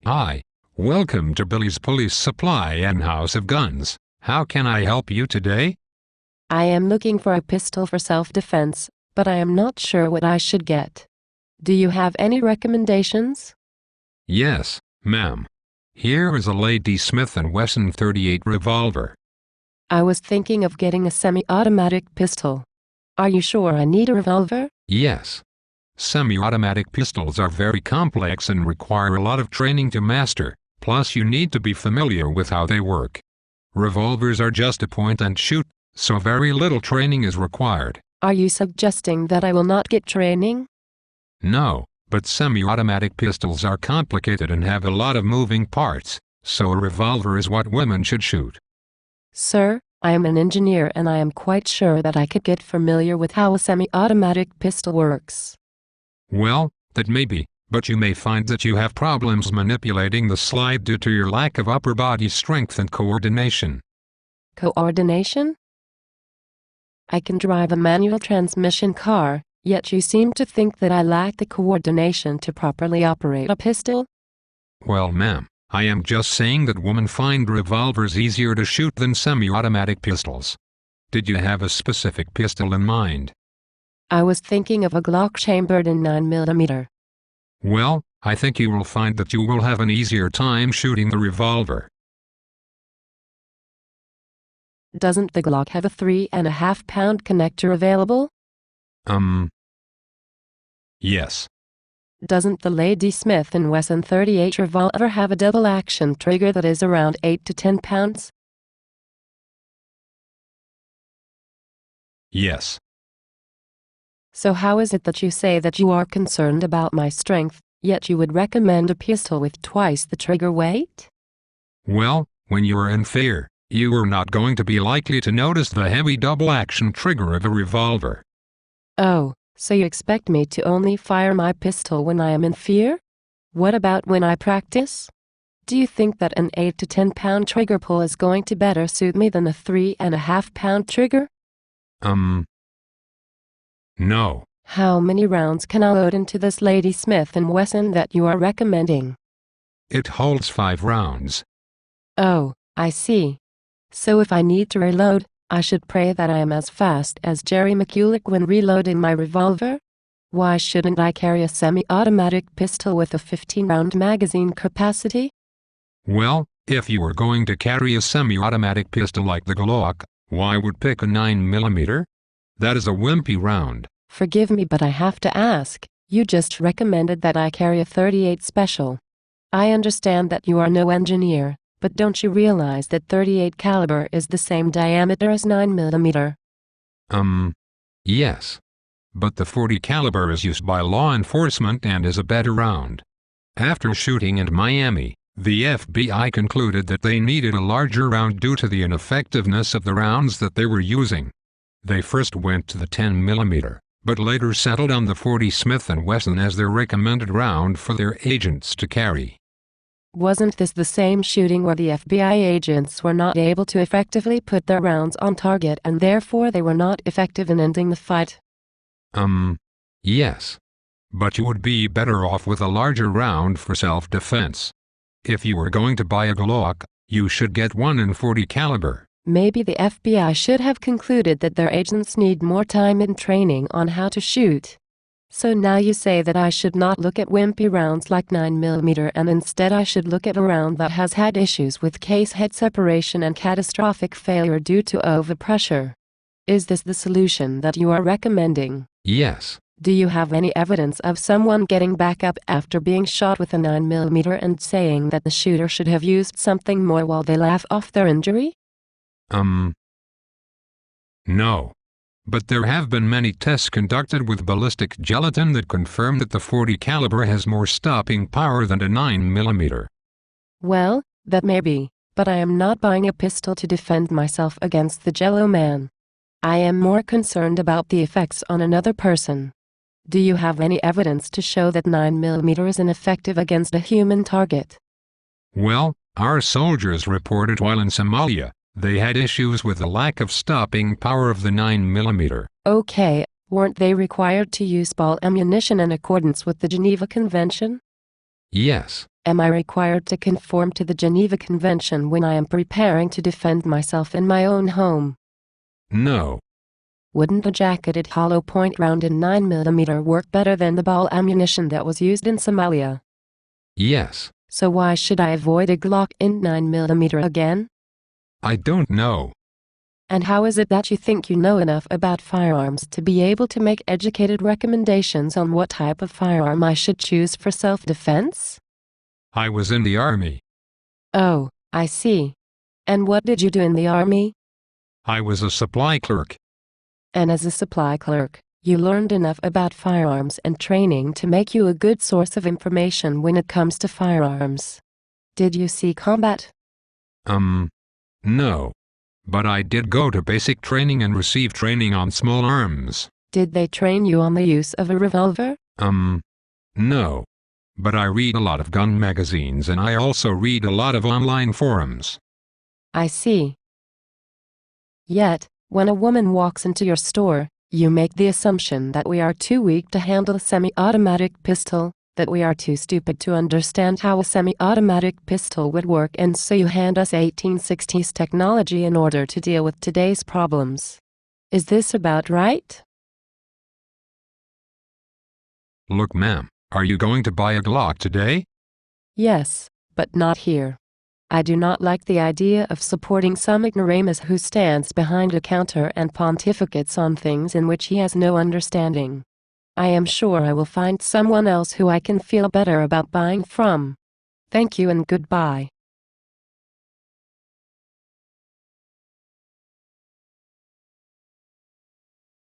Hi, welcome to Billy's Police Supply and House of Guns. How can I help you today? I am looking for a pistol for self-defense, but I am not sure what I should get. Do you have any recommendations? Yes, ma'am. Here is a Lady Smith & Wesson .38 revolver. I was thinking of getting a semi-automatic pistol. Are you sure I need a revolver? Yes. Semi-automatic pistols are very complex and require a lot of training to master, plus you need to be familiar with how they work. Revolvers are just a point and shoot, so very little training is required. Are you suggesting that I will not get training? No, but semi-automatic pistols are complicated and have a lot of moving parts, so a revolver is what women should shoot. Sir, I am an engineer and I am quite sure that I could get familiar with how a semi-automatic pistol works. Well, that may be, but you may find that you have problems manipulating the slide due to your lack of upper body strength and coordination. Coordination? I can drive a manual transmission car, yet you seem to think that I lack the coordination to properly operate a pistol? Well, ma'am, I am just saying that women find revolvers easier to shoot than semi-automatic pistols. Did you have a specific pistol in mind? I was thinking of a Glock chambered in 9mm. Well, I think you will find that you will have an easier time shooting the revolver. Doesn't the Glock have a 3.5-pound connector available? Yes. Doesn't the Lady Smith & Wesson .38 revolver have a double-action trigger that is around 8 to 10 pounds? Yes. So how is it that you say that you are concerned about my strength, yet you would recommend a pistol with twice the trigger weight? Well, when you are in fear, you are not going to be likely to notice the heavy double-action trigger of a revolver. Oh, so you expect me to only fire my pistol when I am in fear? What about when I practice? Do you think that an 8 to 10-pound trigger pull is going to better suit me than a 3.5-pound trigger? No. How many rounds can I load into this Lady Smith & Wesson that you are recommending? It holds 5 rounds. Oh, I see. So if I need to reload, I should pray that I am as fast as Jerry McCulloch when reloading my revolver? Why shouldn't I carry a semi-automatic pistol with a 15-round magazine capacity? Well, if you were going to carry a semi-automatic pistol like the Glock, why would pick a 9mm? That is a wimpy round. Forgive me, but I have to ask. You just recommended that I carry a .38 special. I understand that you are no engineer, but don't you realize that .38 caliber is the same diameter as 9mm? Yes. But the .40 caliber is used by law enforcement and is a better round. After shooting in Miami, the FBI concluded that they needed a larger round due to the ineffectiveness of the rounds that they were using. They first went to the 10mm, but later settled on the .40 Smith & Wesson as their recommended round for their agents to carry. Wasn't this the same shooting where the FBI agents were not able to effectively put their rounds on target and therefore they were not effective in ending the fight? Yes. But you would be better off with a larger round for self-defense. If you were going to buy a Glock, you should get one in .40 caliber. Maybe the FBI should have concluded that their agents need more time and training on how to shoot. So now you say that I should not look at wimpy rounds like 9mm and instead I should look at a round that has had issues with case head separation and catastrophic failure due to overpressure. Is this the solution that you are recommending? Yes. Do you have any evidence of someone getting back up after being shot with a 9mm and saying that the shooter should have used something more while they laugh off their injury? No. But there have been many tests conducted with ballistic gelatin that confirm that the .40 caliber has more stopping power than a 9mm. Well, that may be, but I am not buying a pistol to defend myself against the Jello Man. I am more concerned about the effects on another person. Do you have any evidence to show that 9mm is ineffective against a human target? Well, our soldiers reported while in Somalia, they had issues with the lack of stopping power of the 9mm. Okay, weren't they required to use ball ammunition in accordance with the Geneva Convention? Yes. Am I required to conform to the Geneva Convention when I am preparing to defend myself in my own home? No. Wouldn't a jacketed hollow point round in 9mm work better than the ball ammunition that was used in Somalia? Yes. So why should I avoid a Glock in 9mm again? I don't know. And how is it that you think you know enough about firearms to be able to make educated recommendations on what type of firearm I should choose for self-defense? I was in the army. Oh, I see. And what did you do in the army? I was a supply clerk. And as a supply clerk, you learned enough about firearms and training to make you a good source of information when it comes to firearms. Did you see combat? No. But I did go to basic training and receive training on small arms. Did they train you on the use of a revolver? No. But I read a lot of gun magazines and I also read a lot of online forums. I see. Yet, when a woman walks into your store, you make the assumption that we are too weak to handle a semi-automatic pistol, that we are too stupid to understand how a semi-automatic pistol would work, and so you hand us 1860s technology in order to deal with today's problems. Is this about right? Look, ma'am, are you going to buy a Glock today? Yes, but not here. I do not like the idea of supporting some ignoramus who stands behind a counter and pontificates on things in which he has no understanding. I am sure I will find someone else who I can feel better about buying from. Thank you and goodbye.